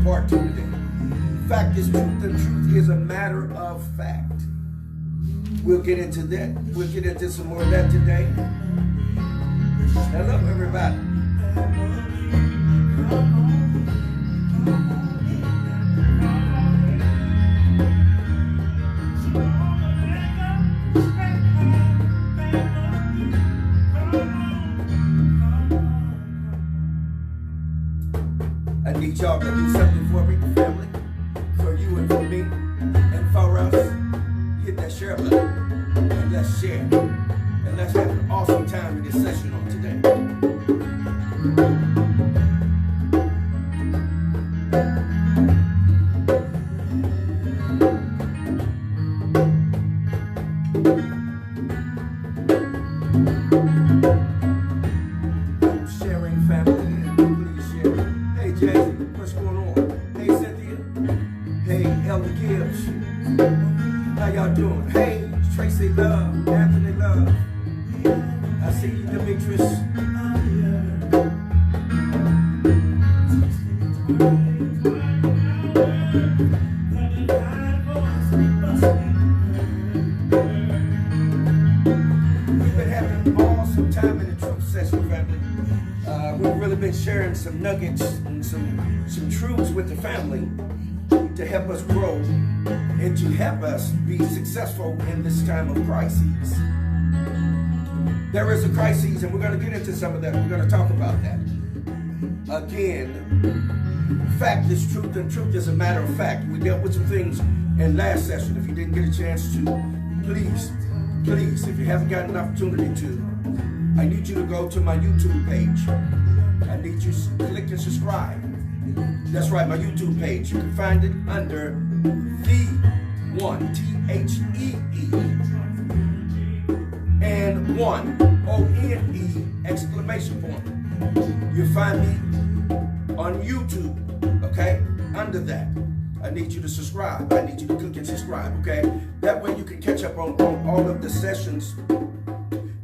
Part 2 today. Fact is truth, and truth is a matter of fact. We'll get into that. We'll get into some more of that today. Hello, everybody. I need y'all to do something for me, family, for you and for me, and for us. Hit that share button, and let's share. And let's have an awesome time in this session on today. How y'all doing? Hey, Tracy Love, Anthony Love. I see you, Demetrius. We've been having an awesome time in the truth session, family. We've really been sharing some nuggets and some truths with the family to help us grow and to help us be successful in this time of crises. There is a crisis, and we're going to get into some of that. We're going to talk about that. Again, fact is truth, and truth is a matter of fact. We dealt with some things in last session. If you didn't get a chance to, please, if you haven't got an opportunity to, I need you to go to my YouTube page. I need you to click and subscribe. That's right, my YouTube page. You can find it under The One, T-H-E-E, and One, O-N-E, exclamation point. You'll find me on YouTube, okay? Under that, I need you to subscribe. I need you to click and subscribe, okay? That way you can catch up on all of the sessions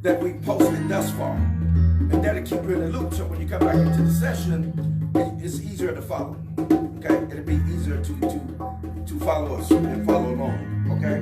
that we posted thus far. And that'll keep you in the loop, so when you come back into the session, it's easier to follow, okay? It'll be easier to follow us and follow along, okay?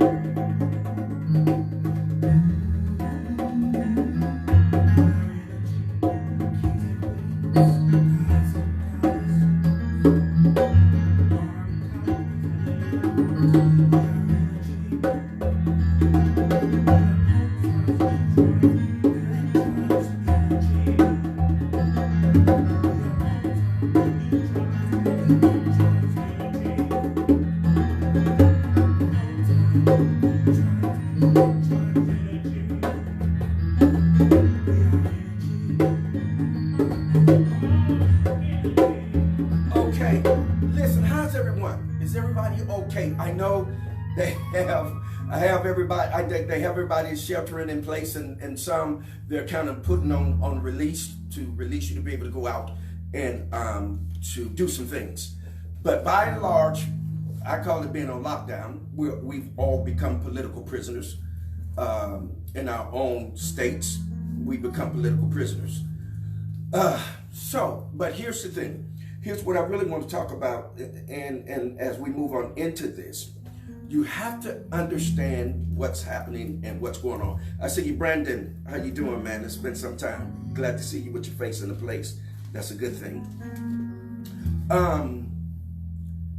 Okay, listen, how's everyone? Is everybody okay? I know they have everybody, they have everybody sheltering in place, and some they're kind of putting on release to release you to be able to go out and to do some things. But by and large, I call it being on lockdown. We've all become political prisoners in our own states. We become political prisoners. But here's the thing. Here's what I really want to talk about, and as we move on into this, you have to understand what's happening and what's going on. I see you, Brandon. How you doing, man? It's been some time. Glad to see you with your face in the place. That's a good thing.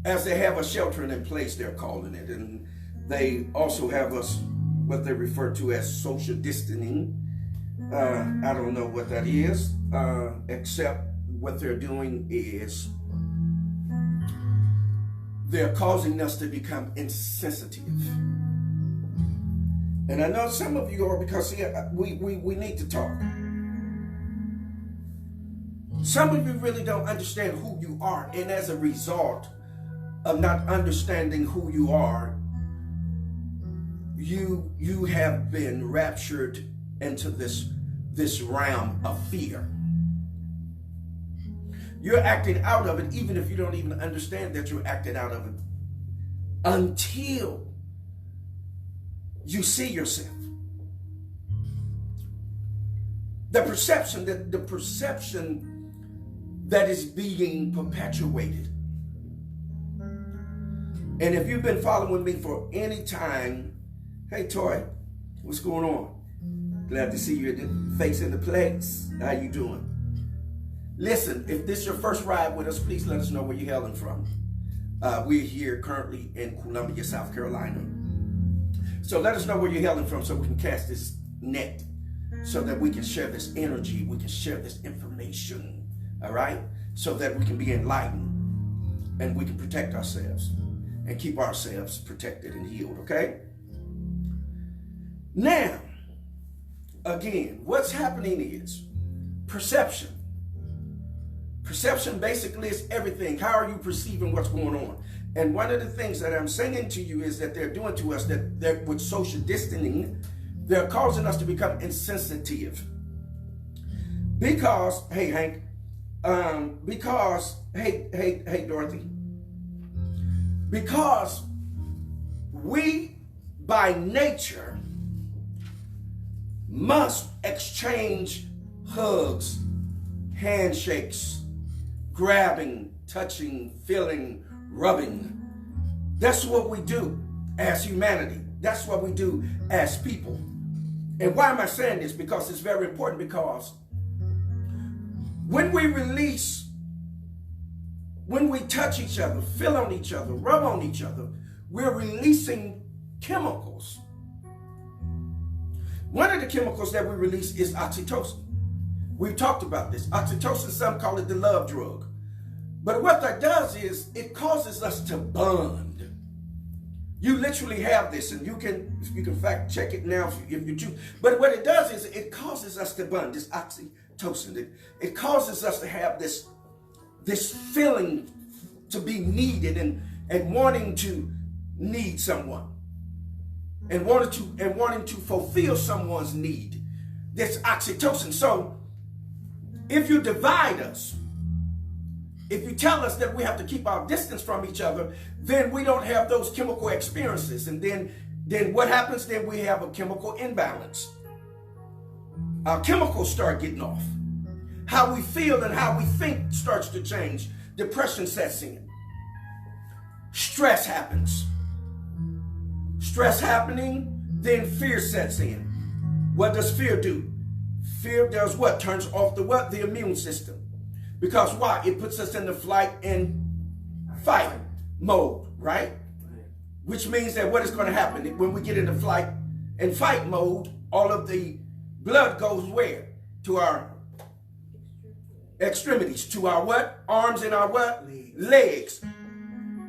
As they have us sheltering in place, they're calling it, and they also have us what they refer to as social distancing. I don't know what that is, except what they're doing is they're causing us to become insensitive. And I know some of you are, because see, we need to talk. Some of you really don't understand who you are, and as a result of not understanding who you are, you have been raptured into this realm of fear. You're acting out of it, even if you don't even understand that you're acting out of it, until you see yourself. The perception that is being perpetuated. And if you've been following me for any time, hey Toy, what's going on? Glad to see you face in the place. How you doing? Listen, if this is your first ride with us, please let us know where you're hailing from. We're here currently in Columbia, South Carolina. So let us know where you're hailing from so we can cast this net, so that we can share this energy, we can share this information, all right? So that we can be enlightened and we can protect ourselves and keep ourselves protected and healed, okay? Now, again, what's happening is perception. Perception basically is everything. How are you perceiving what's going on? And one of the things that I'm saying to you is that they're doing to us, that they're with social distancing, they're causing us to become insensitive. Because, hey Hank, hey Dorothy, because we by nature must exchange hugs, handshakes, grabbing, touching, feeling, rubbing. That's what we do as humanity. That's what we do as people. And why am I saying this? Because it's very important, because when we release, when we touch each other, feel on each other, rub on each other, we're releasing chemicals. One of the chemicals that we release is oxytocin. We've talked about this. Oxytocin, some call it the love drug. But what that does is it causes us to bond. You literally have this, and you can fact check it now if you choose. But what it does is it causes us to bond, this oxytocin. It causes us to have this feeling to be needed and wanting to need someone. And wanting to fulfill someone's need. This oxytocin. So if you divide us, if you tell us that we have to keep our distance from each other, then we don't have those chemical experiences. And then what happens? Then we have a chemical imbalance. Our chemicals start getting off. How we feel and how we think starts to change. Depression sets in. Stress happens. Stress happening, then fear sets in. What does fear do? Fear does what? Turns off the what? The immune system. Because why? It puts us in the flight and fight mode, right? Which means that what is going to happen? When we get into flight and fight mode, all of the blood goes where? To our extremities, to our what? Arms and our what? Legs.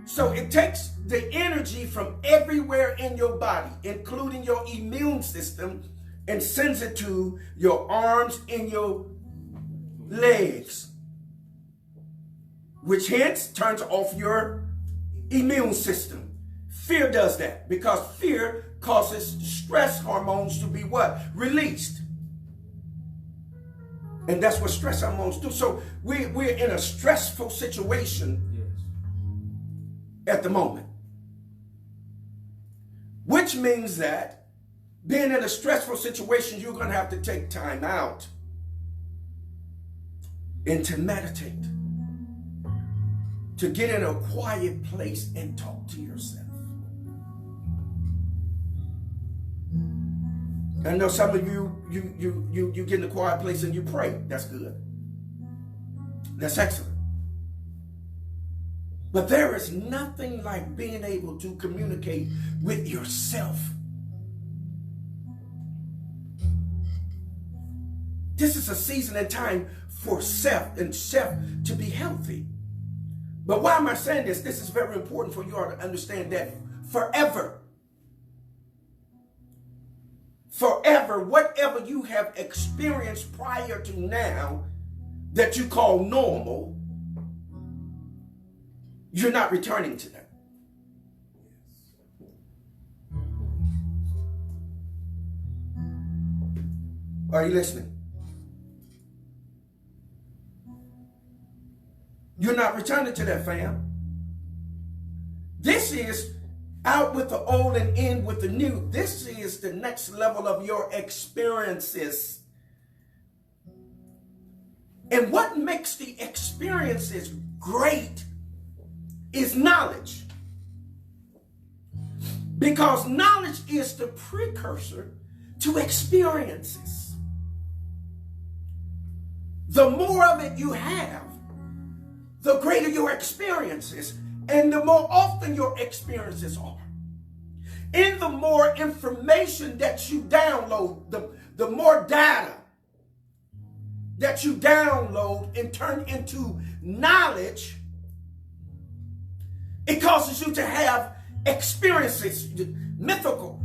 So it takes the energy from everywhere in your body, including your immune system, and sends it to your arms and your legs, which hence turns off your immune system. Fear does that, because fear causes stress hormones to be what? Released. And that's what stress hormones do. So we're in a stressful situation at the moment. Which means that being in a stressful situation, you're going to have to take time out and to meditate, to get in a quiet place and talk to yourself. I know some of you get in a quiet place and you pray. That's good. That's excellent. But there is nothing like being able to communicate with yourself. This is a season and time for self and self to be healthy. But why am I saying this? This is very important for you all to understand that forever, whatever you have experienced prior to now that you call normal, you're not returning to that. Are you listening? You're not returning to that, fam. This is out with the old and in with the new. This is the next level of your experiences. And what makes the experiences great is knowledge. Because knowledge is the precursor to experiences. The more of it you have, the greater your experiences, and the more often your experiences are. And the more information that you download, the more data that you download and turn into knowledge, it causes you to have experiences, mystical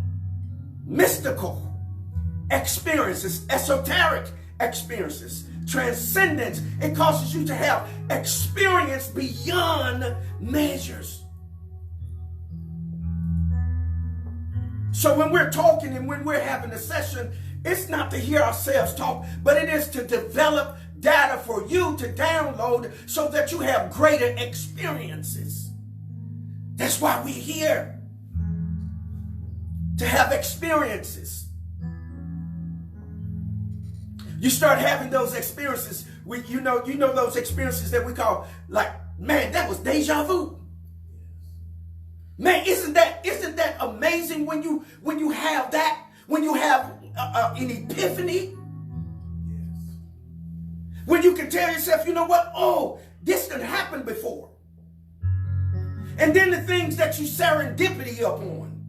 experiences, esoteric experiences, transcendence. It causes you to have experience beyond measures. So when we're talking and when we're having a session, it's not to hear ourselves talk, but it is to develop data for you to download so that you have greater experiences. That's why we're here, to have experiences. You start having those experiences. You know those experiences that we call, like, man, that was deja vu. Man, isn't that amazing when you have that? When you have an epiphany? Yes. When you can tell yourself, you know what? Oh, this didn't happen before. And then the things that you serendipity upon.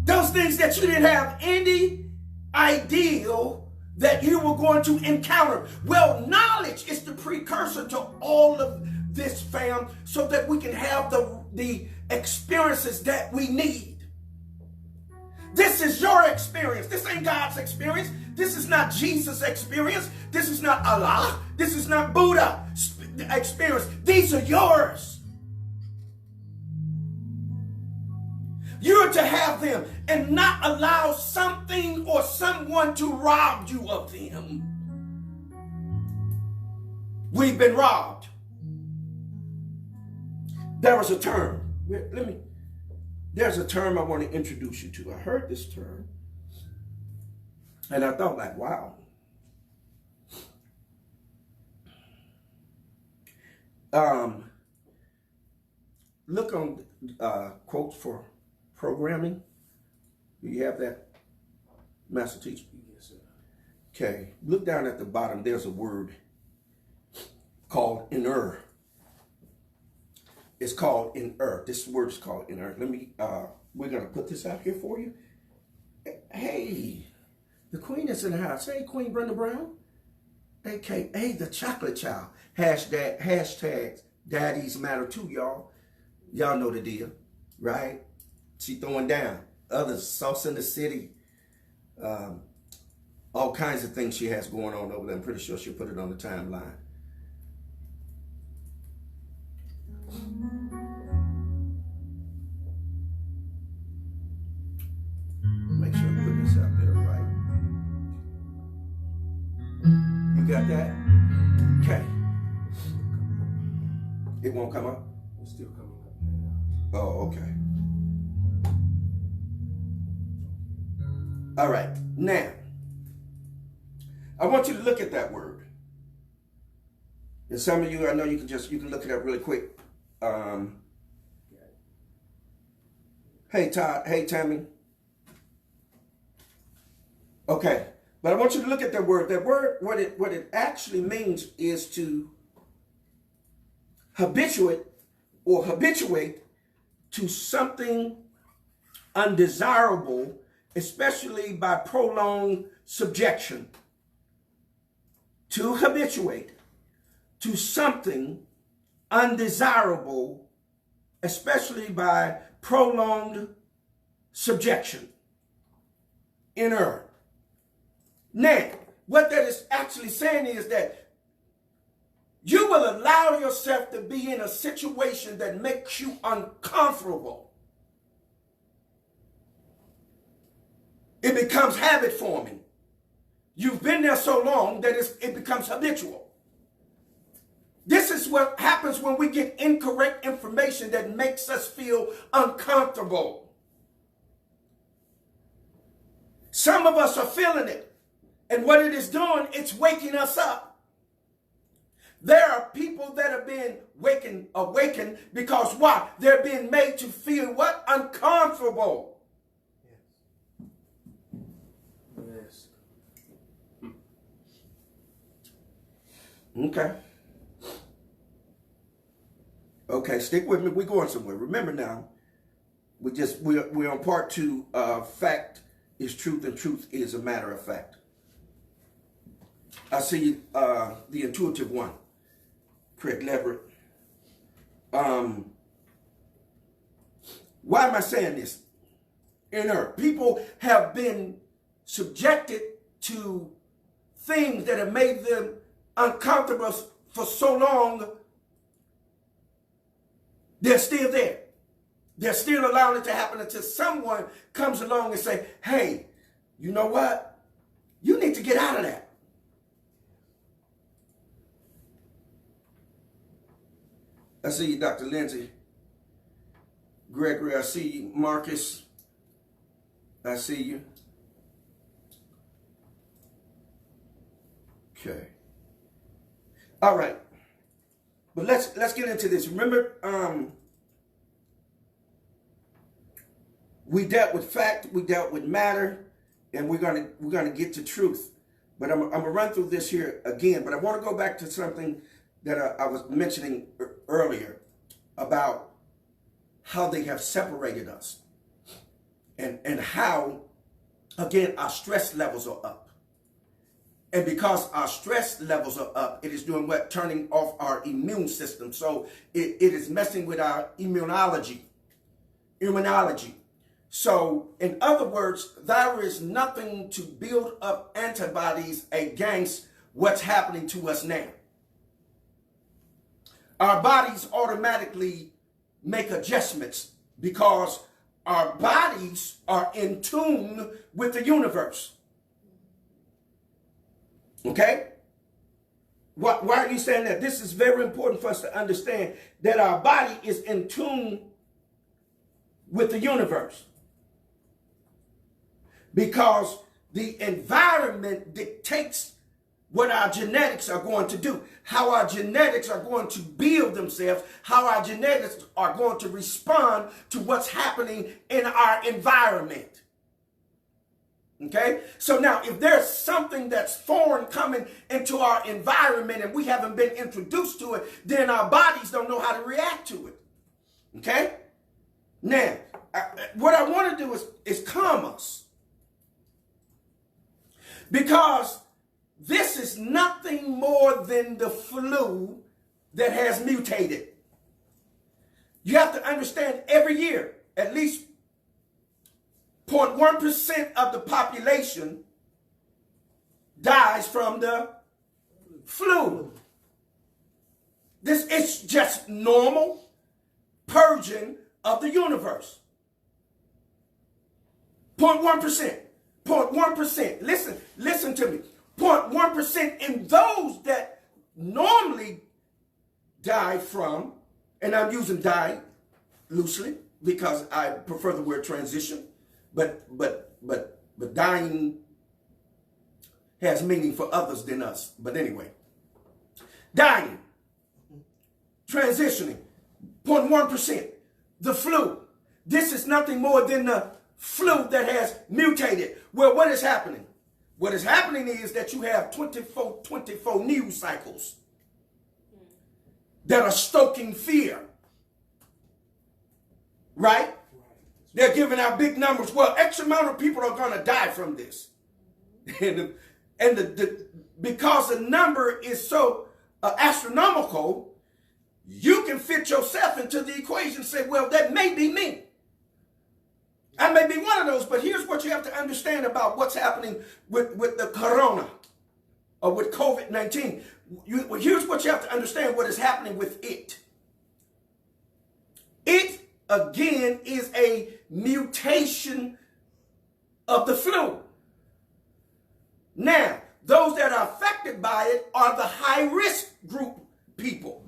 Those things that you didn't have any idea that you were going to encounter. Well, knowledge is the precursor to all of this, fam, so that we can have the experiences that we need. This is your experience. This ain't God's experience. This is not Jesus' experience. This is not Allah. This is not Buddha experience. These are yours. You're to have them and not allow something or someone to rob you of them. We've been robbed. There was a term. There's a term I want to introduce you to. I heard this term and I thought, like, wow. Look on quotes for programming. Do you have that, Master Teacher? Yes, sir. Okay. Look down at the bottom. There's a word called inner. It's called inner. This word is called inner. We're going to put this out here for you. Hey, the Queen is in the house. Hey, Queen Brenda Brown. Hey, the chocolate child. Hashtag daddies matter too, y'all. Y'all know the deal, right? She throwing down. Others, Sauce in the City. All kinds of things she has going on over there. I'm pretty sure she'll put it on the timeline. Make sure I put this out there right. You got that? Okay. It won't come up? It's still coming up. Oh, okay. All right. Now, I want you to look at that word. And some of you, I know you can look it up really quick. Hey, Todd. Hey, Tammy. Okay. But I want you to look at that word. That word, what it actually means is to habituate to something undesirable, especially by prolonged subjection. To habituate to something undesirable, especially by prolonged subjection. Inert. Now, what that is actually saying is that you will allow yourself to be in a situation that makes you uncomfortable. It becomes habit forming. You've been there so long that it becomes habitual. This is what happens when we get incorrect information that makes us feel uncomfortable. Some of us are feeling it. And what it is doing, it's waking us up. There are people that are being awakened because why? They're being made to feel what? Uncomfortable. Yes. Okay. Okay, stick with me. We're going somewhere. Remember now, we're on part 2 of fact is truth and truth is a matter of fact. I see the intuitive one, Craig Leverett. Why am I saying this? Inert. People have been subjected to things that have made them uncomfortable for so long. They're still there. They're still allowing it to happen until someone comes along and say, hey, you know what? You need to get out of that. I see you, Dr. Lindsay. Gregory, I see you. Marcus, I see you. Okay. All right. But let's get into this. Remember, we dealt with fact, we dealt with matter, and we're gonna get to truth. But I'm gonna run through this here again. But I want to go back to something that I was mentioning earlier about how they have separated us, and how, again, our stress levels are up. And because our stress levels are up, it is doing what? Turning off our immune system. So it is messing with our immunology. So in other words, there is nothing to build up antibodies against what's happening to us now. Our bodies automatically make adjustments because our bodies are in tune with the universe. Okay? Why are you saying that? This is very important for us to understand that our body is in tune with the universe. Because the environment dictates what our genetics are going to do, how our genetics are going to build themselves, how our genetics are going to respond to what's happening in our environment. Okay? So now, if there's something that's foreign coming into our environment and we haven't been introduced to it, then our bodies don't know how to react to it. Okay? Now, what I want to do is calm us. Because this is nothing more than the flu that has mutated. You have to understand every year, at least 0.1% of the population dies from the flu. This is just normal purging of the universe. 0.1%. 0.1%. Listen to me. 0.1% in those that normally die from, and I'm using die loosely because I prefer the word transition, but dying has meaning for others than us. But anyway, dying, transitioning, 0.1%. The flu. This is nothing more than the flu that has mutated. Well, what is happening? What is happening is that you have 24 news cycles that are stoking fear. Right? They're giving out big numbers. Well, X amount of people are going to die from this. Because the number is so astronomical, you can fit yourself into the equation and say, well, that may be me. I may be one of those, but here's what you have to understand about what's happening with the corona or with COVID-19. Here's what you have to understand what is happening with it. It, again, is a mutation of the flu. Now, those that are affected by it are the high-risk group people.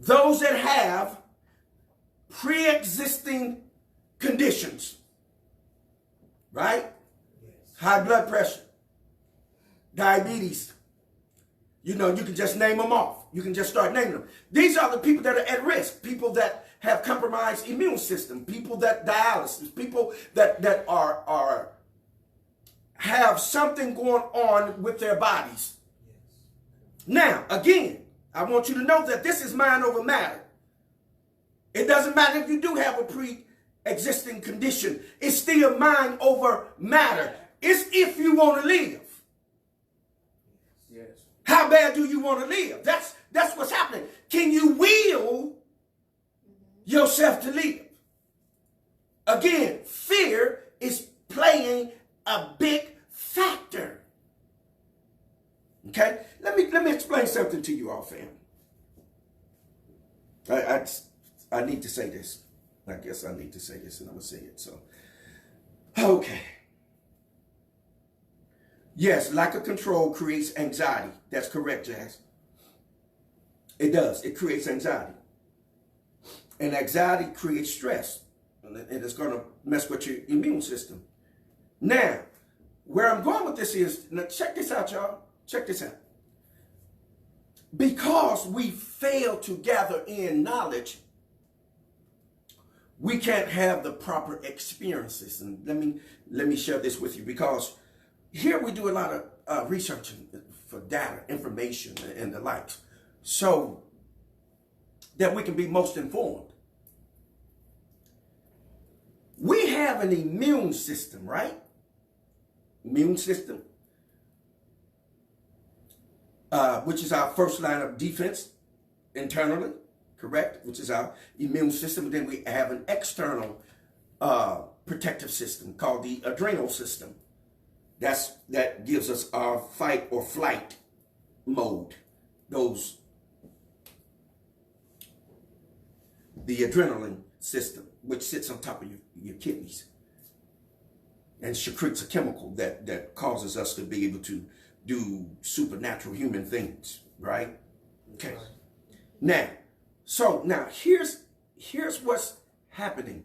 Those that have pre-existing conditions, right? Yes. High blood pressure, diabetes. You know, you can just name them off. You can just start naming them. These are the people that are at risk, people that have compromised immune system, people that dialysis, people that have something going on with their bodies. Yes. Now, again, I want you to know that this is mind over matter. It doesn't matter if you do have a pre-existing condition. It's still mind over matter. It's if you want to live. Yes. How bad do you want to live? That's what's happening. Can you will yourself to live? Again, fear is playing a big factor. Okay? Let me explain something to you all, fam. I need to say this. I guess I need to say this, and I'm going to say it. So, okay. Yes, lack of control creates anxiety. That's correct, Jazz. It does. It creates anxiety. And anxiety creates stress. And it's going to mess with your immune system. Now, where I'm going with this is, now check this out, y'all. Check this out. Because we fail to gather in knowledge, we can't have the proper experiences. And let me share this with you, because here we do a lot of research for data, information, and the likes, so that we can be most informed. We have an immune system, right? Immune system, which is our first line of defense internally, correct? Which is our immune system. And then we have an external protective system called the adrenal system. That gives us our fight or flight mode. The adrenaline system, which sits on top of your kidneys and secretes a chemical that causes us to be able to do supernatural human things, right? Okay. Now, here's what's happening.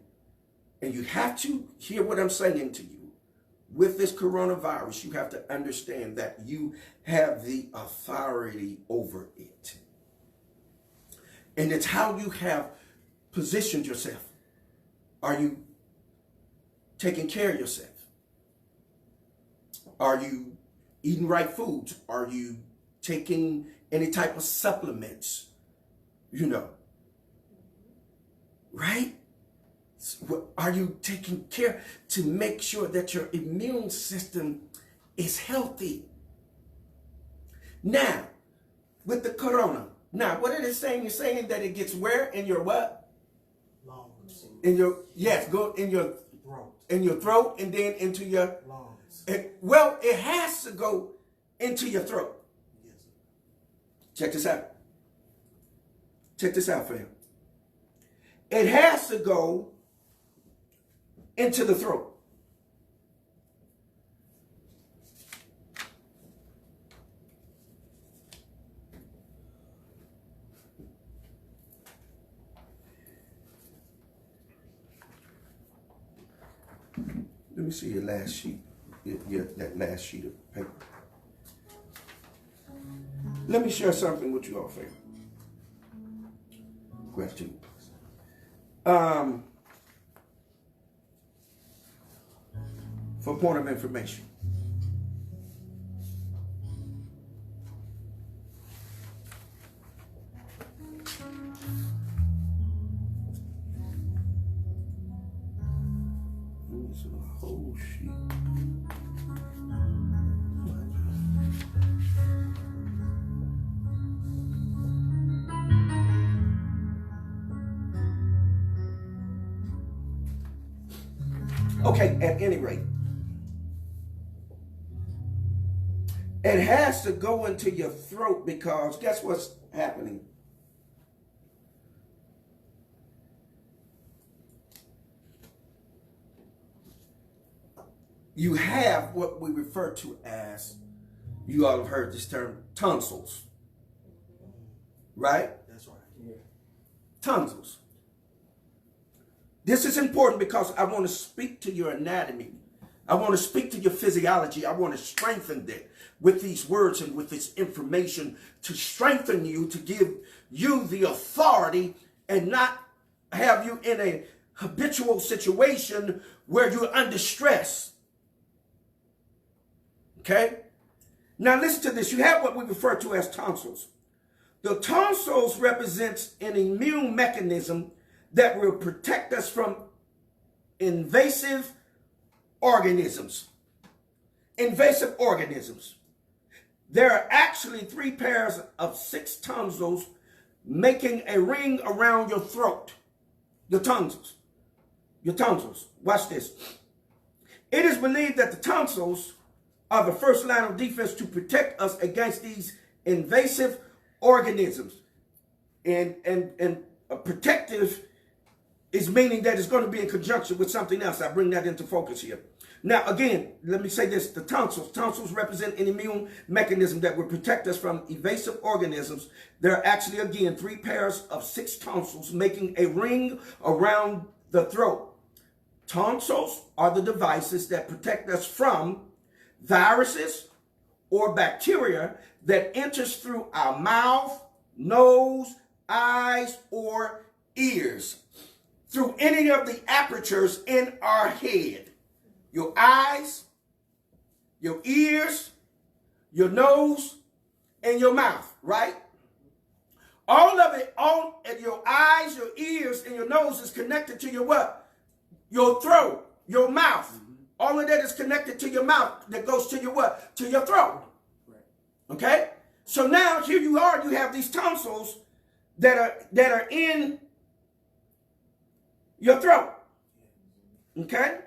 And you have to hear what I'm saying to you. With this coronavirus, you have to understand that you have the authority over it. And it's how you have positioned yourself. Are you taking care of yourself? Are you eating right foods? Are you taking any type of supplements? You know, right? Are you taking care to make sure that your immune system is healthy? Now, with the corona, what it is saying, you're saying that it gets where? In your what? Lungs. In your, yes, go in your throat. In your throat, and then into your lungs. It has to go into your throat. Yes. Check this out. Check this out, fam. It has to go into the throat. Let me see your last sheet. that last sheet of paper. Let me share something with you all, favor. Question. For point of information. It's a whole sheet. Okay, at any rate, it has to go into your throat because guess what's happening? You have what we refer to as, you all have heard this term, tonsils. Right? That's right. Yeah. Tonsils. This is important because I want to speak to your anatomy. I want to speak to your physiology. I want to strengthen it with these words and with this information to strengthen you, to give you the authority and not have you in a habitual situation where you're under stress. Okay? Now listen to this. You have what we refer to as tonsils. The tonsils represents an immune mechanism that will protect us from invasive organisms. Invasive organisms. There are actually 3 pairs of 6 tonsils making a ring around your throat. Your tonsils. Your tonsils. Watch this. It is believed that the tonsils are the first line of defense to protect us against these invasive organisms. And a protective is meaning that it's going to be in conjunction with something else. I bring that into focus here. Now, again, let me say this. The tonsils. Tonsils represent an immune mechanism that will protect us from invasive organisms. There are actually, again, 3 pairs of 6 tonsils making a ring around the throat. Tonsils are the devices that protect us from viruses or bacteria that enters through our mouth, nose, eyes, or ears. Through any of the apertures in our head. Your eyes, your ears, your nose, and your mouth, right? All of it, all of your eyes, your ears, and your nose is connected to your what? Your throat, your mouth. All of that is connected to your mouth that goes to your what? To your throat. Okay? So now here you are, you have these tonsils that are in your throat. Okay?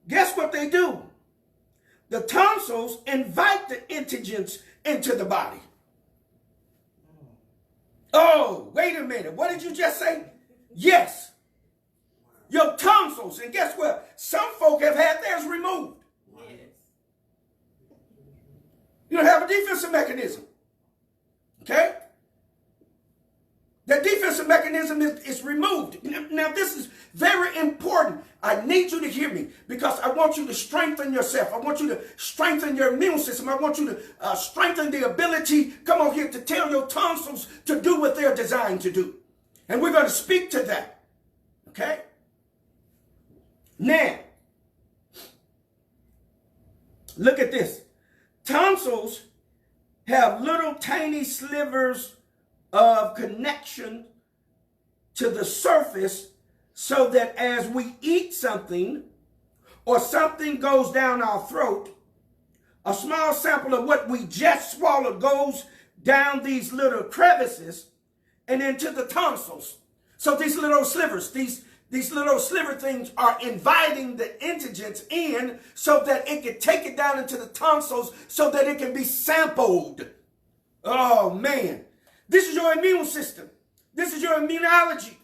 Guess what they do? The tonsils invite the antigens into the body. Oh, wait a minute. What did you just say? Yes. Your tonsils. And guess what? Some folk have had theirs removed. Yes. You don't have a defensive mechanism. Okay? The defensive mechanism is removed. Now, this is very important. I need you to hear me because I want you to strengthen yourself. I want you to strengthen your immune system. I want you to strengthen the ability, come on here, to tell your tonsils to do what they're designed to do. And we're going to speak to that. Okay? Now, look at this. Tonsils have little tiny slivers of connection to the surface so that as we eat something or something goes down our throat, a small sample of what we just swallowed goes down these little crevices and into the tonsils. So these little slivers, these little sliver things are inviting the antigens in so that it can take it down into the tonsils so that it can be sampled. Oh, man. This is your immune system. This is your immunology.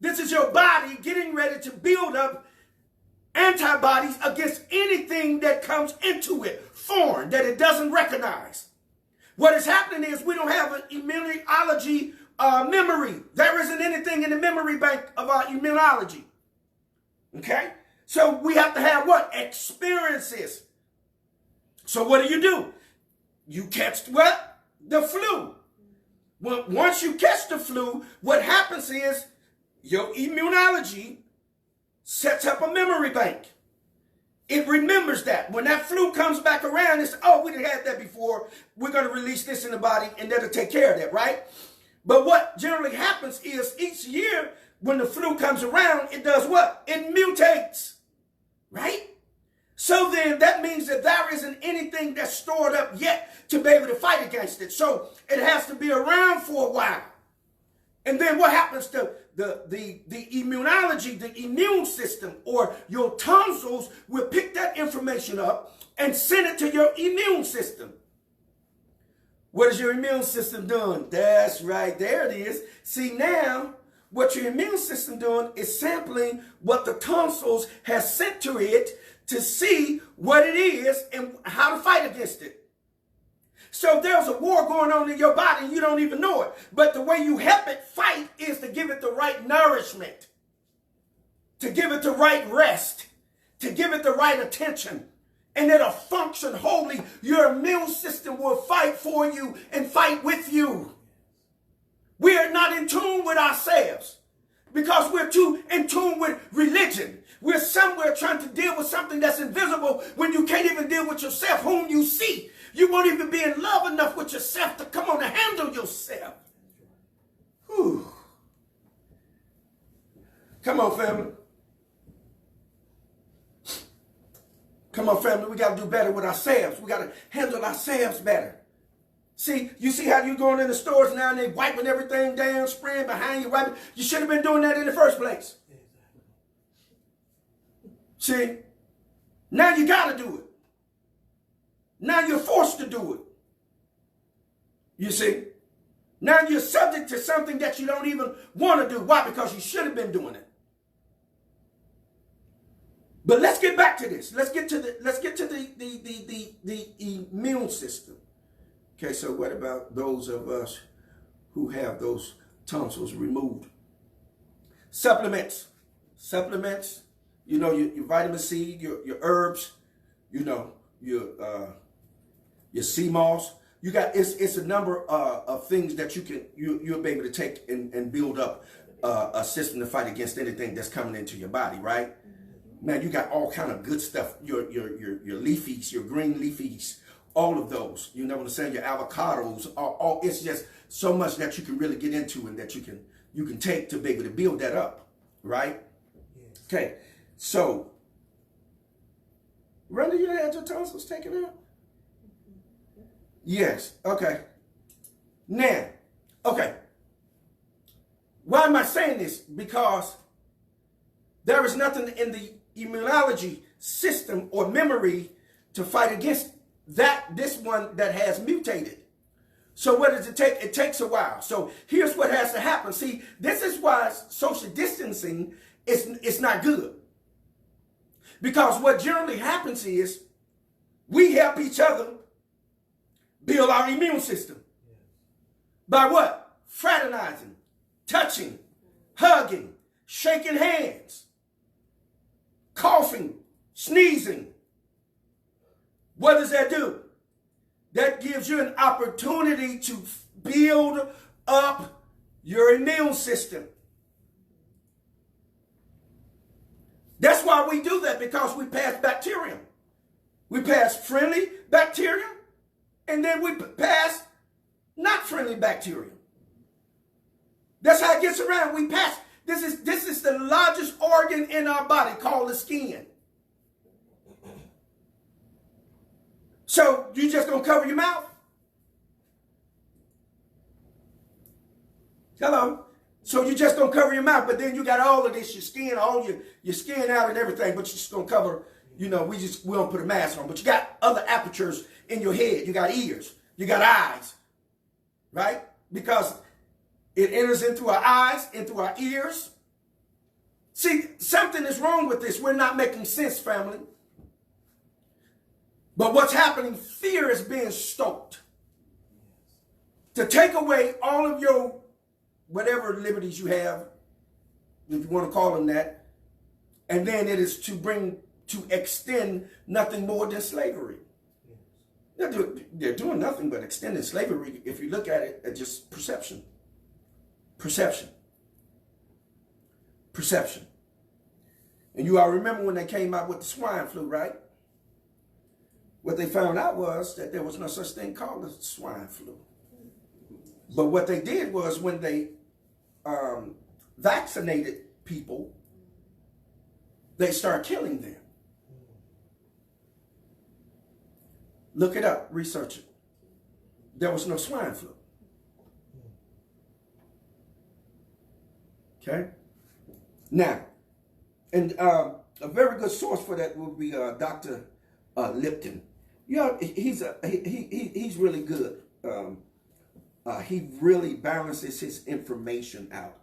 This is your body getting ready to build up antibodies against anything that comes into it, foreign, that it doesn't recognize. What is happening is we don't have an immunology memory. There isn't anything in the memory bank of our immunology. Okay? So we have to have what? Experiences. So what do? You catch what? The flu. Well, once you catch the flu, what happens is your immunology sets up a memory bank. It remembers that. When that flu comes back around, it's, oh, we didn't have that before. We're going to release this in the body, and that'll take care of that, right? But what generally happens is each year when the flu comes around, it does what? It mutates, right? So then that means that there isn't anything that's stored up yet to be able to fight against it. So it has to be around for a while. And then what happens to the immunology, the immune system, or your tonsils will pick that information up and send it to your immune system. What is your immune system doing? That's right, there it is. See, now what your immune system doing is sampling what the tonsils has sent to it to see what it is and how to fight against it. So there's a war going on in your body and you don't even know it. But the way you help it fight is to give it the right nourishment, to give it the right rest, to give it the right attention. And it'll function wholly. Your immune system will fight for you and fight with you. We are not in tune with ourselves because we're too in tune with religion. We're somewhere trying to deal with something that's invisible when you can't even deal with yourself, whom you see. You won't even be in love enough with yourself to come on and handle yourself. Whew. Come on, family. Come on, family. We got to do better with ourselves. We got to handle ourselves better. See, you see how you're going in the stores now and they wiping everything down, spraying behind you, wiping. You should have been doing that in the first place. See, now you got to do it. Now you're forced to do it. You see, now you're subject to something that you don't even want to do. Why? Because you should have been doing it. But let's get back to this. Let's get to the immune system. Okay, so what about those of us who have those tonsils removed? Supplements. Supplements. You know, your vitamin C, your herbs, you know, your sea moss. You got it's a number of things that you'll be able to take and build up a system to fight against anything that's coming into your body, right? Man, you got all kind of good stuff. Your leafies, your green leafies, all of those. You know what I'm saying? Your avocados, all it's just so much that you can really get into and that you can take to be able to build that up, right? Yes. Okay, so Rhonda, you had your tonsils taken out? Yes. Okay. Now, okay. Why am I saying this? Because there is nothing in the immunology system or memory to fight against this one that has mutated. So what does it take? It takes a while. So here's what has to happen. See, this is why social distancing is not good. Because what generally happens is we help each other build our immune system. By what? Fraternizing, touching, hugging, shaking hands, coughing, sneezing. What does that do? That gives you an opportunity to build up your immune system. That's why we do that, because we pass bacterium. We pass friendly bacterium, and then we pass not friendly bacterium. That's how it gets around. We pass. This is the largest organ in our body, called the skin. So you just gonna cover your mouth? Hello? So you just gonna cover your mouth, but then you got all of this, your skin, all your skin out and everything, but you just gonna cover, you know, we don't put a mask on, but you got other apertures in your head. You got ears, you got eyes, right? Because it enters into our eyes, into our ears. See, something is wrong with this. We're not making sense, family. But what's happening, fear is being stoked to take away all of your whatever liberties you have, if you want to call them that, And then it is to extend nothing more than slavery. They're doing nothing but extending slavery. If you look at it, it's just perception. Perception. Perception. And you all remember when they came out with the swine flu, right? What they found out was that there was no such thing called the swine flu. But what they did was when they vaccinated people, they started killing them. Look it up, research it. There was no swine flu. Okay? Now, and a very good source for that would be Dr. Lipton. You know, he's really good. He really balances his information out.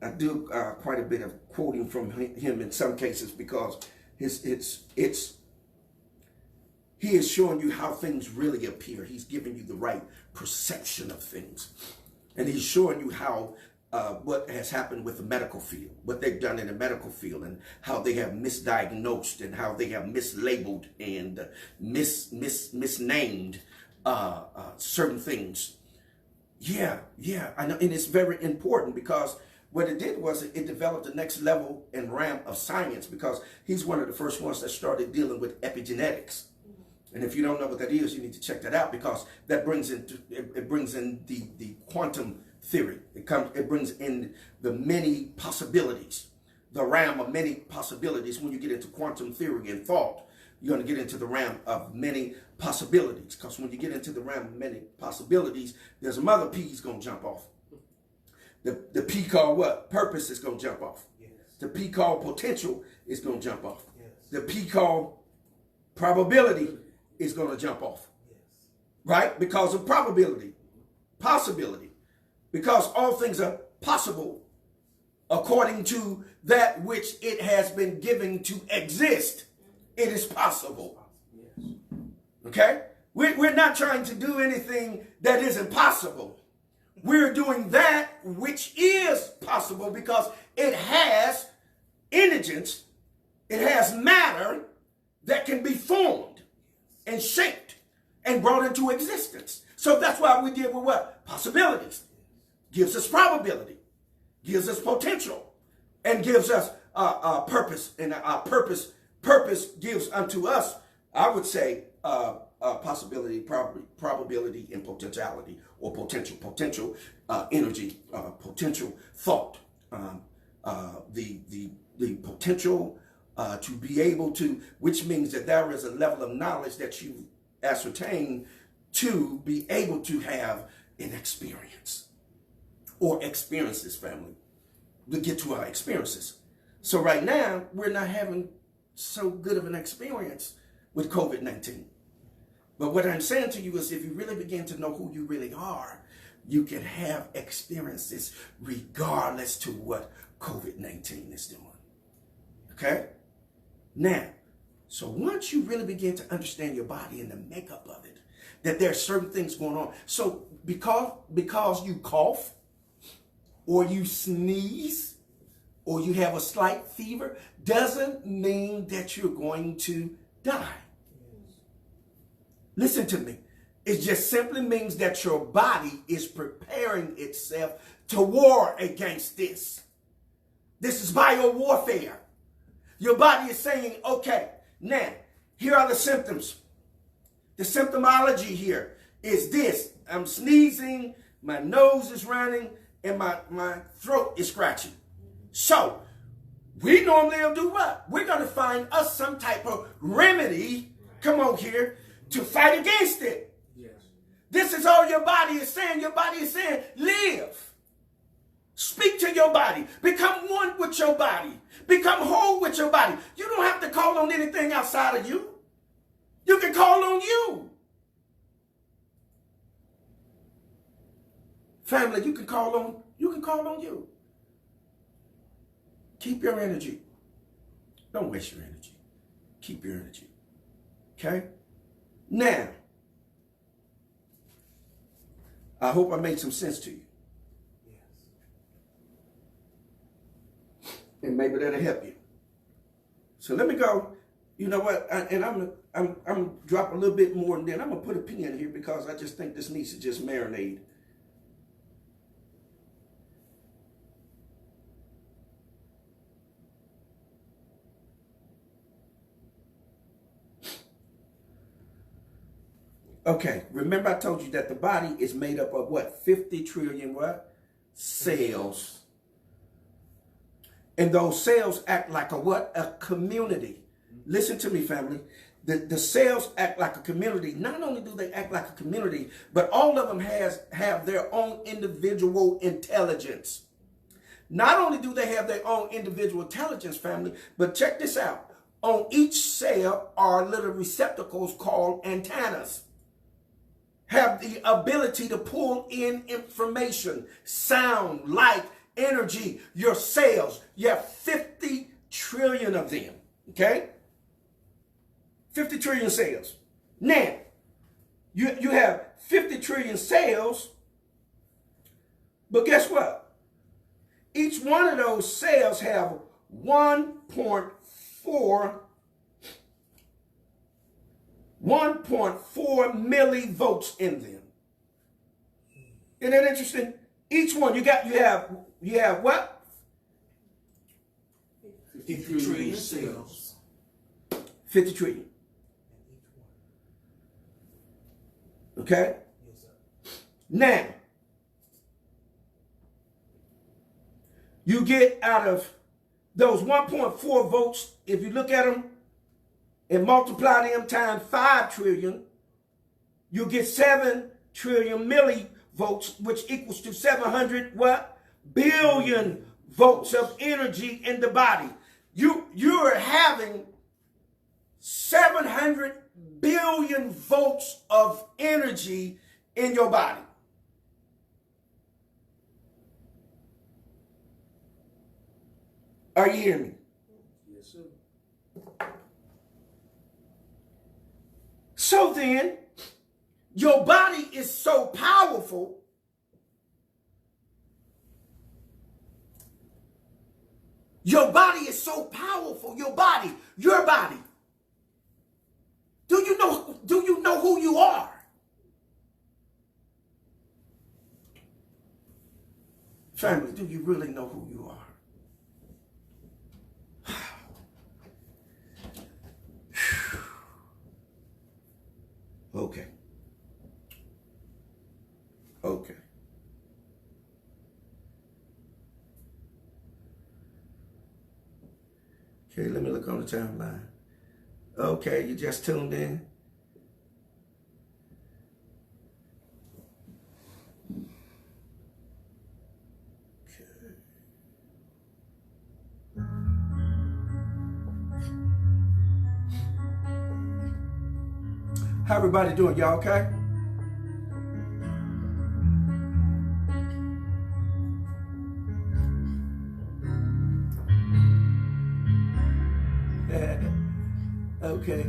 I do quite a bit of quoting from him in some cases because he is showing you how things really appear. He's giving you the right perception of things. And he's showing you how what has happened with the medical field, what they've done in the medical field, and how they have misdiagnosed and how they have mislabeled and misnamed certain things. Yeah, I know. And it's very important because what it did was it developed the next level and ramp of science, because he's one of the first ones that started dealing with epigenetics. And if you don't know what that is, you need to check that out, because that brings in the quantum theory. It brings in the many possibilities, the realm of many possibilities. When you get into quantum theory and thought, you're going to get into the realm of many possibilities, because when you get into the realm of many possibilities, there's some other P's going to jump off. The P called what? Purpose is going to jump off. Yes. The P called potential is going to jump off. Yes. The P called probability is going to jump off. Yes. Right? Because of probability, possibility. Because all things are possible according to that which it has been given to exist. It is possible. Yes. Okay? We're not trying to do anything that isn't possible. We're doing that which is possible because it has intelligence, it has matter that can be formed and shaped and brought into existence. So that's why we deal with what? Possibilities. Gives us probability, gives us potential, and gives us purpose. And our purpose gives unto us, I would say, possibility, probability, and potentiality, or potential energy, potential thought, the potential to be able to, which means that there is a level of knowledge that you ascertain to be able to have an experience or experiences, family, to get to our experiences. So right now, we're not having so good of an experience with COVID-19. But what I'm saying to you is, if you really begin to know who you really are, you can have experiences regardless to what COVID-19 is doing. Okay? Now, so once you really begin to understand your body and the makeup of it, that there are certain things going on. So because you cough, or you sneeze, or you have a slight fever, doesn't mean that you're going to die. Listen to me. It just simply means that your body is preparing itself to war against this. This is bio warfare. Your body is saying, okay, now, here are the symptoms. The symptomology here is this. I'm sneezing, my nose is running, and my throat is scratching. So, we normally will do what? We're going to find us some type of remedy, come on here, to fight against it. Yes. This is all your body is saying. Your body is saying, live. Speak to your body. Become one with your body. Become whole with your body. You don't have to call on anything outside of you. You can call on you. Family, you can call on you. Keep your energy. Don't waste your energy. Keep your energy. Okay? Now, I hope I made some sense to you. Yes. And maybe that'll help you. So let me go. You know what? I'm drop a little bit more, and then I'm gonna put a pin here because I just think this needs to just marinate. Okay, remember I told you that the body is made up of what? 50 trillion what? Cells. And those cells act like a what? A community. Listen to me, family. The cells act like a community. Not only do they act like a community, but all of them have their own individual intelligence. Not only do they have their own individual intelligence, family, but check this out. On each cell are little receptacles called antennas. Have the ability to pull in information, sound, light, energy, your cells. You have 50 trillion of them, okay? 50 trillion cells. Now, you have 50 trillion cells, but guess what? Each one of those cells have 1.4 millivolts in them. Isn't that interesting? Each one you have what? 50 trillion cells. 50 trillion. Okay? Yes, sir. Now, you get out of those 1.4 volts, if you look at them and multiply them times 5 trillion, you get 7 trillion millivolts, which equals to 700 what? Billion volts of energy in the body. You're having 700 billion volts of energy in your body. Are you hearing me? Yes, sir. So then, your body is so powerful. Your body is so powerful. Your body. Do you know who you are? Family, do you really know who you are? Okay. Okay. Okay, let me look on the timeline. Okay, you just tuned in. Okay. How everybody doing? Y'all okay? Okay.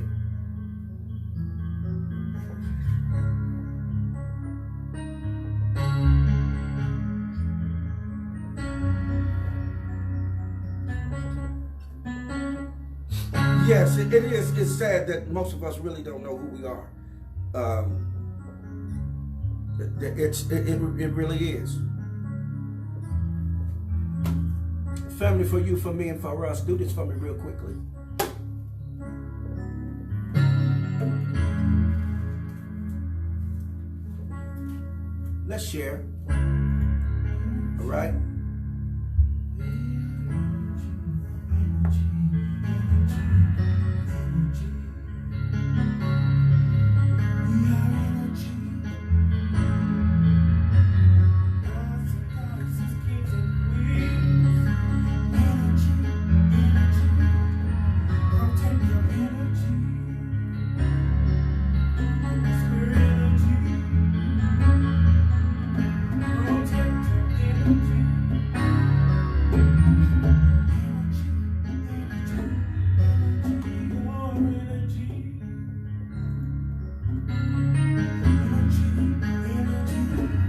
Yes, it is. It's sad that most of us really don't know who we are. It really is. Family, for you, for me, and for us, do this for me real quickly. Let's share. All right?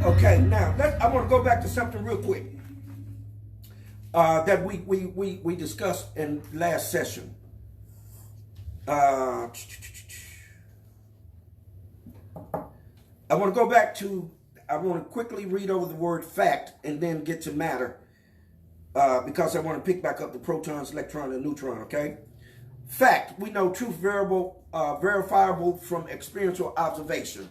Okay, now I want to go back to something real quick that we discussed in last session. I want to go back to, I want to quickly read over the word fact and then get to matter, because I want to pick back up the protons, electron, and neutron, okay? Fact, we know truth verifiable from experiential observation.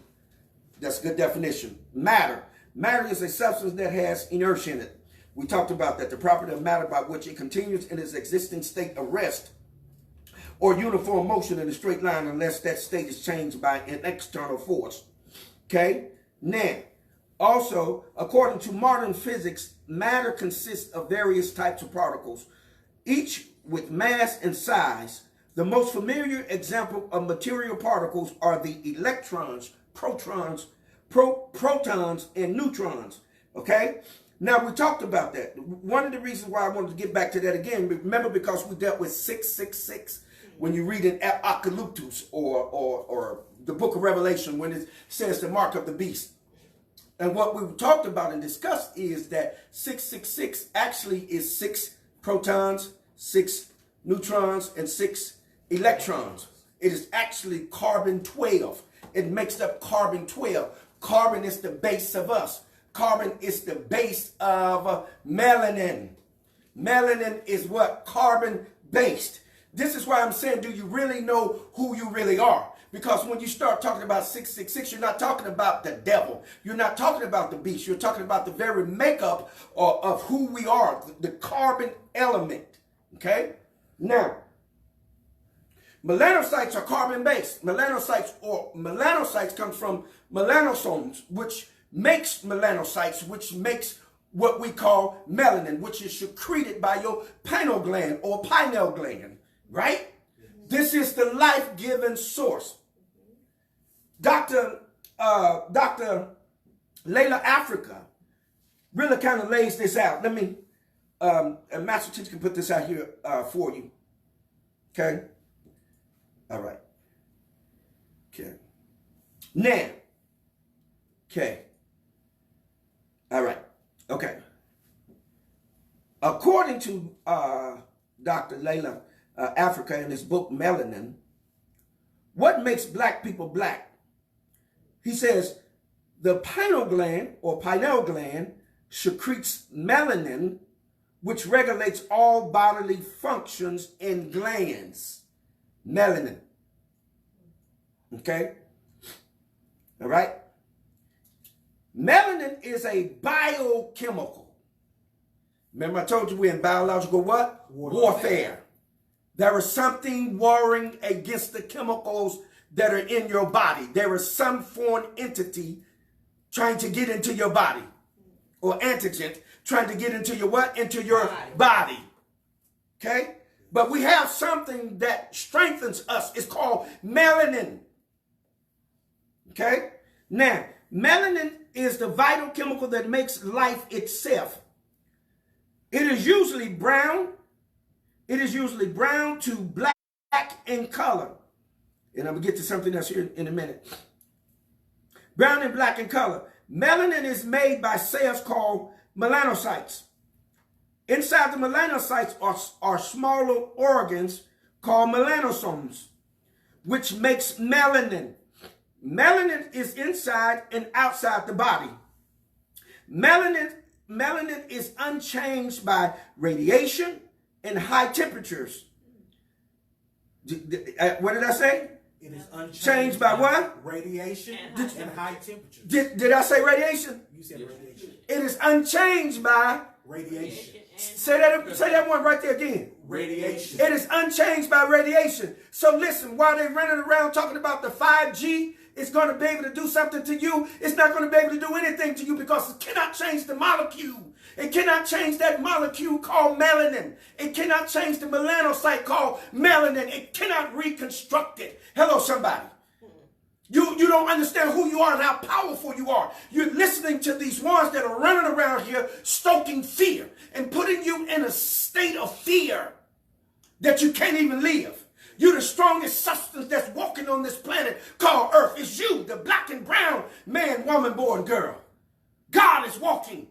That's a good definition. Matter. Matter is a substance that has inertia in it. We talked about that, the property of matter by which it continues in its existing state of rest or uniform motion in a straight line unless that state is changed by an external force. Okay? Now, also, according to modern physics, matter consists of various types of particles, each with mass and size. The most familiar example of material particles are the electrons, protons, and neutrons. Okay? Now, we talked about that. One of the reasons why I wanted to get back to that again, remember, because we dealt with 666 when you read in Apocalyptus or the book of Revelation when it says the mark of the beast. And what we talked about and discussed is that 666 actually is 6 protons, 6 neutrons, and 6 electrons. It is actually carbon 12. It makes up carbon 12. Carbon is the base of us. Carbon is the base of melanin. Melanin is what? Carbon based. This is why I'm saying, do you really know who you really are? Because when you start talking about 666, you're not talking about the devil. You're not talking about the beast. You're talking about the very makeup of who we are, the carbon element. Okay? Now, melanocytes are carbon-based. Melanocytes comes from melanosomes, which makes melanocytes, which makes what we call melanin, which is secreted by your pineal gland or pineal gland, right? This is the life-giving source. Dr. Layla Africa really kind of lays this out. Let me, a master teacher can put this out here for you. Okay? All right. Okay. Now. Okay. All right. Okay. According to Dr. Layla Africa in his book Melanin, what makes black people black? He says the pineal gland or pineal gland secretes melanin, which regulates all bodily functions in glands. Melanin. Okay? All right? Melanin is a biochemical. Remember I told you we're in biological what? Warfare. There is something warring against the chemicals that are in your body. There is some foreign entity trying to get into your body. Or antigen trying to get into your what? Into your body. Okay? But we have something that strengthens us. It's called melanin. Okay? Now, melanin is the vital chemical that makes life itself. It is usually brown. It is usually brown to black in color. And I'm going to get to something else here in a minute. Brown and black in color. Melanin is made by cells called melanocytes. Inside the melanocytes are smaller organs called melanosomes, which makes melanin. Melanin is inside and outside the body. Melanin is unchanged by radiation and high temperatures. What did I say? It is unchanged. Changed by what? Radiation and high temperatures. Did I say radiation? You said radiation. It is unchanged by radiation. Say that one right there again. Radiation. It is unchanged by radiation. So listen, while they're running around talking about the 5G, it's going to be able to do something to you. It's not going to be able to do anything to you because it cannot change the molecule. It cannot change that molecule called melanin. It cannot change the melanocyte called melanin. It cannot reconstruct it. Hello, somebody. You don't understand who you are and how powerful you are. You're listening to these ones that are running around here stoking fear and putting you in a state of fear that you can't even live. You're the strongest substance that's walking on this planet called Earth. It's you, the black and brown man, woman, boy, and girl. God is walking.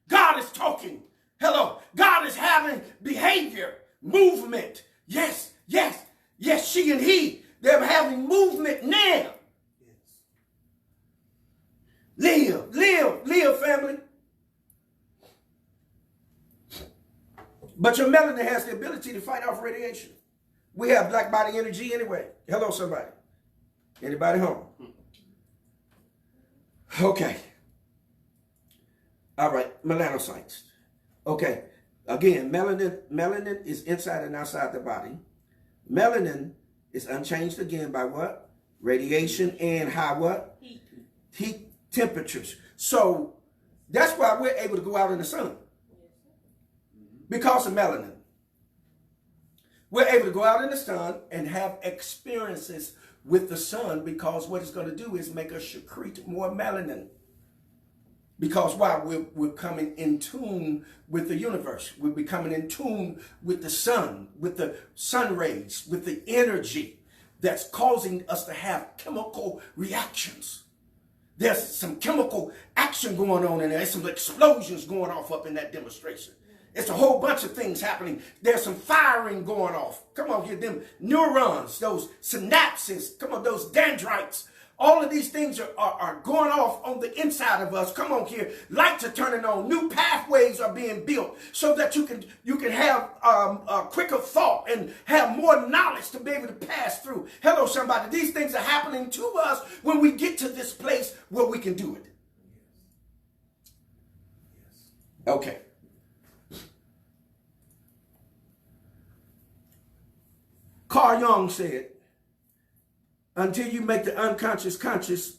God is talking. Hello. God is having behavior, movement. Yes, yes, yes, she and he. They're having movement now. Live, family. But your melanin has the ability to fight off radiation. We have black body energy anyway. Hello, somebody. Anybody home? Okay. All right, melanocytes. Okay. Again, melanin is inside and outside the body. Melanin is unchanged again by what? Radiation and high what? Heat temperatures. So that's why we're able to go out in the sun. Because of melanin. We're able to go out in the sun and have experiences with the sun because what it's going to do is make us secrete more melanin. Because why? We're coming in tune with the universe. We're becoming in tune with the sun, with the sun rays, with the energy that's causing us to have chemical reactions. There's some chemical action going on in there. There's some explosions going off up in that demonstration. It's a whole bunch of things happening. There's some firing going off. Come on, get them neurons, those synapses, come on, those dendrites. All of these things are going off on the inside of us. Come on here. Lights are turning on. New pathways are being built so that you can have a quicker thought and have more knowledge to be able to pass through. Hello, somebody. These things are happening to us when we get to this place where we can do it. Okay. Carl Jung said, until you make the unconscious conscious,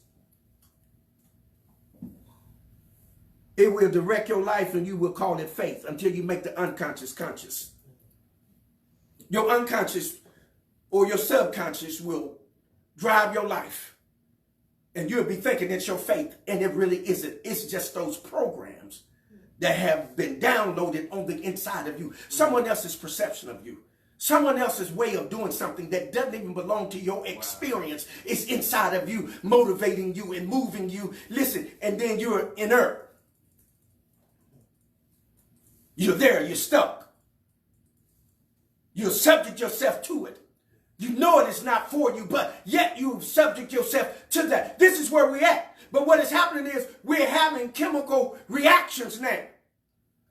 it will direct your life and you will call it faith until you make the unconscious conscious. Your unconscious or your subconscious will drive your life. And you'll be thinking it's your faith, and it really isn't. It's just those programs that have been downloaded on the inside of you. Someone else's perception of you. Someone else's way of doing something that doesn't even belong to your experience is inside of you, motivating you and moving you. Listen, and then you're inert. You're there, you're stuck. You subject yourself to it. You know it is not for you, but yet you subject yourself to that. This is where we're at. But what is happening is we're having chemical reactions now.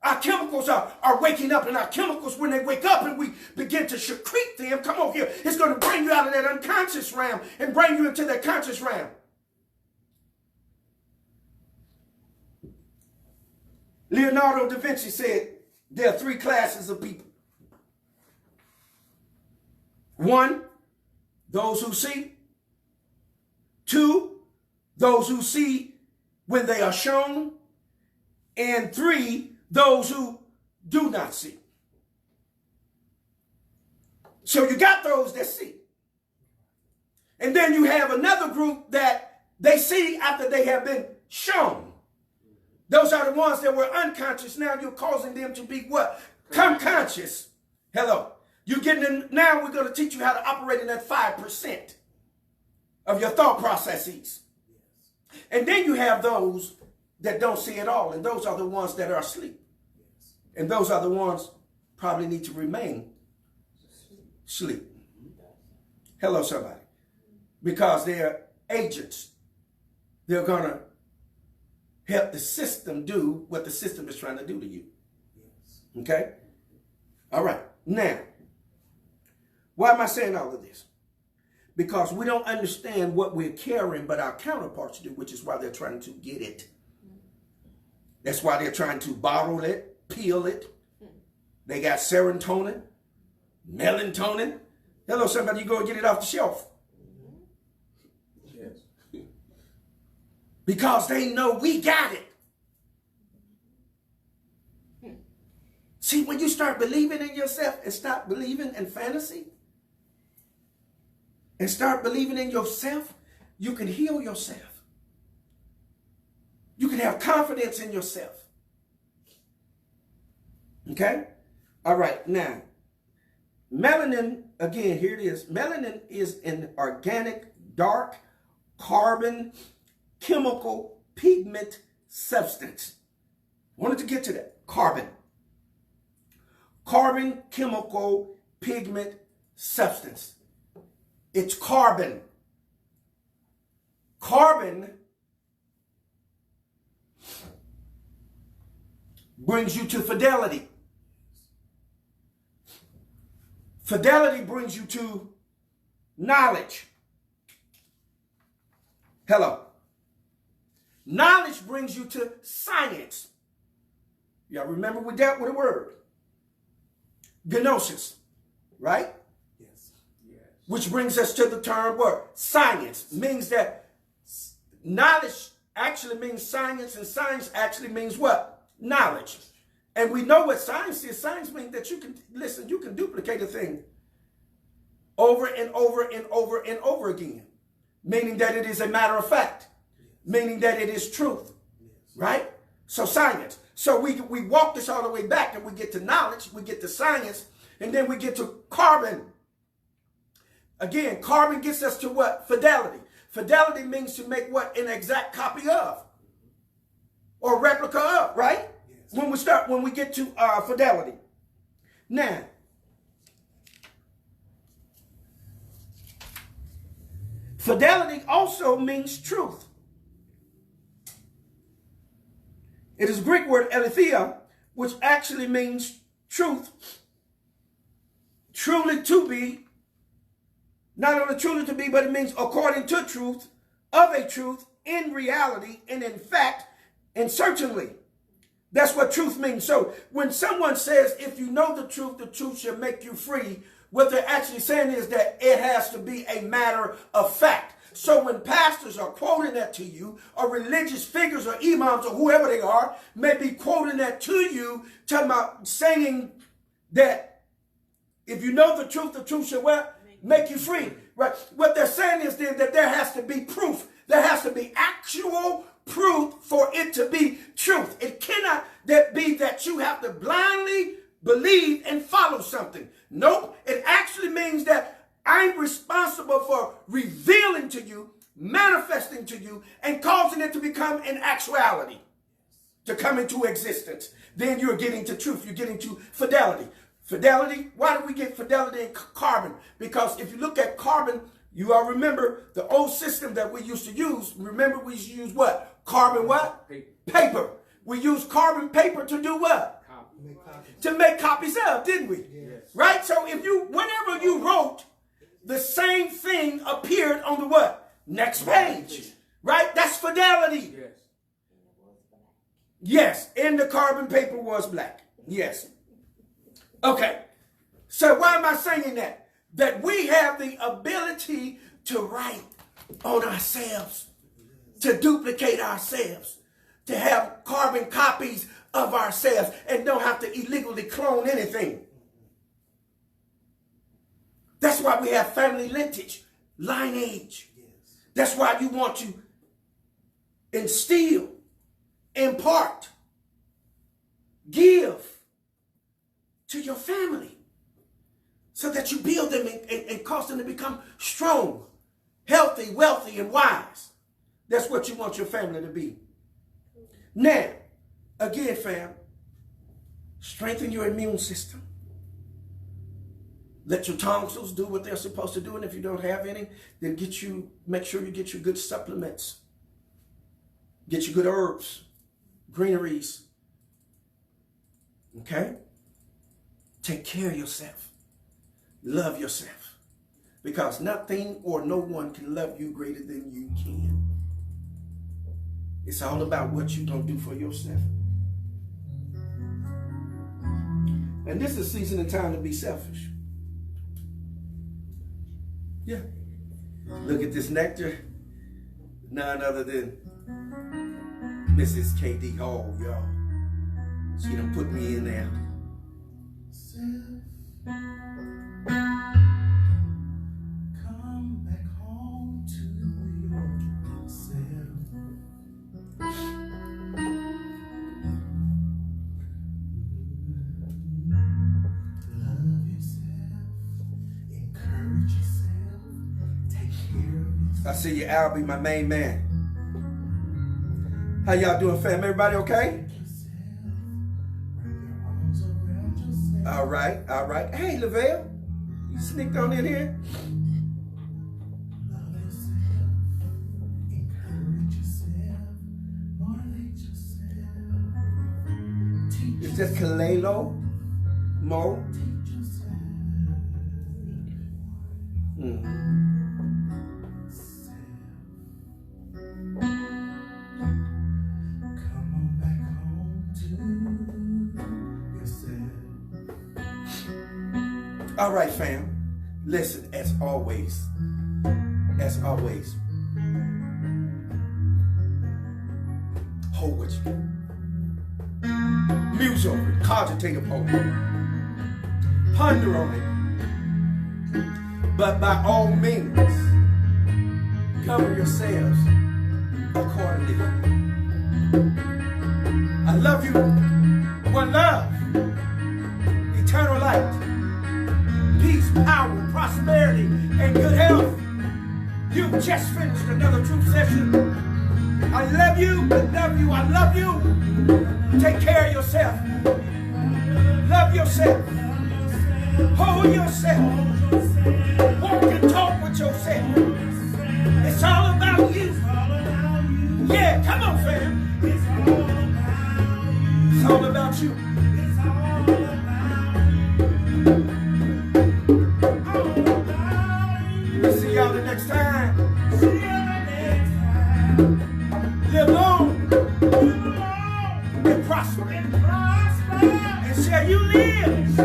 Our chemicals are waking up, and our chemicals, when they wake up and we begin to secrete them, come on here, it's going to bring you out of that unconscious realm and bring you into that conscious realm. Leonardo da Vinci said there are three classes of people. One, those who see. Two, those who see when they are shown. And three, those who do not see. So you got those that see. And then you have another group that they see after they have been shown. Those are the ones that were unconscious. Now you're causing them to be what? Come conscious. Hello. You're getting in, now we're going to teach you how to operate in that 5% of your thought processes. And then you have those that don't see at all. And those are the ones that are asleep. And those are the ones probably need to remain asleep. Hello, somebody. Because they're agents. They're going to help the system do what the system is trying to do to you. Okay? All right. Now, why am I saying all of this? Because we don't understand what we're carrying, but our counterparts do, which is why they're trying to get it. That's why they're trying to bottle it, peel it. They got serotonin, melatonin. Hello, somebody, you go and get it off the shelf. Yes. Because they know we got it. See, when you start believing in yourself and stop believing in fantasy and start believing in yourself, you can heal yourself. You can have confidence in yourself. Okay? All right. Now, melanin, again, here it is. Melanin is an organic, dark, carbon, chemical pigment substance. Wanted to get to that. Carbon. Carbon, chemical, pigment substance. It's carbon. Carbon brings you to fidelity. Fidelity brings you to knowledge. Hello. Knowledge brings you to science. Y'all remember we dealt with a word. Gnosis, right? Yes. Yes. Which brings us to the term word. Science means that knowledge actually means science, and science actually means what? Knowledge. And we know what science is. Science means that you can, listen, you can duplicate a thing over and over and over and over again. Meaning that it is a matter of fact. Yes. Meaning that it is truth. Yes. Right? So science. So we walk this all the way back and we get to knowledge, we get to science, and then we get to carbon. Again, carbon gets us to what? Fidelity. Fidelity means to make what? An exact copy of. Or replica of, right? Yes. When we get to fidelity. Now, fidelity also means truth. It is a Greek word, aletheia, which actually means truth. Truly to be, not only truly to be, but it means according to truth, of a truth, in reality, and in fact, and certainly. That's what truth means. So when someone says, if you know the truth shall make you free, what they're actually saying is that it has to be a matter of fact. So when pastors are quoting that to you, or religious figures or imams or whoever they are, may be quoting that to you, talking about saying that if you know the truth shall what? Make you free. Right? What they're saying is then that there has to be proof. There has to be actual proof for it to be truth. It cannot be that you have to blindly believe and follow something. Nope. It actually means that I'm responsible for revealing to you, manifesting to you, and causing it to become an actuality, to come into existence. Then you're getting to truth. You're getting to fidelity. Fidelity, why do we get fidelity in carbon? Because if you look at carbon, you all remember the old system that we used to use. Remember we used to use what? Carbon what? Paper. We used carbon paper to do what? To make copies of, didn't we? Yes. Right? So if whenever you wrote, the same thing appeared on the what? Next page. Right? That's fidelity. Yes. Yes. And the carbon paper was black. Yes. Okay. So why am I saying that? That we have the ability to write on ourselves, to duplicate ourselves, to have carbon copies of ourselves, and don't have to illegally clone anything. That's why we have family lineage, lineage. Yes. That's why you want to instill, impart, give to your family so that you build them and cause them to become strong, healthy, wealthy, and wise. That's what you want your family to be. Now, again, fam, strengthen your immune system. Let your tonsils do what they're supposed to do. And if you don't have any, then make sure you get your good supplements. Get your good herbs, greeneries. Okay? Take care of yourself. Love yourself. Because nothing or no one can love you greater than you can. It's all about what you're going to do for yourself. And this is a season and time to be selfish. Yeah. Look at this nectar. None other than Mrs. K.D. Hall, y'all. She done put me in there. Come back home to yourself. Love yourself. Encourage yourself. Take care of yourself. I see you, Albie, my main man. How y'all doing, fam? Everybody okay? All right, all right. Hey, Lavelle, you sneaked on in here. It says Kalelo Mo. Come on back home to yourself. All right, fam. Listen, as always, hold what you got. Muse over it, cogitate upon it, ponder on it. But by all means, cover yourselves accordingly. I love you. One love, eternal light, peace, power, prosperity, and good health. You just finished another truth session. I love you, I love you, I love you. Take care of yourself. Love yourself. Hold yourself. Walk and talk with yourself. It's all about you. Yeah, come on, fam. It's all about you. We'll see y'all the next time. Live long and prosper. And shall you live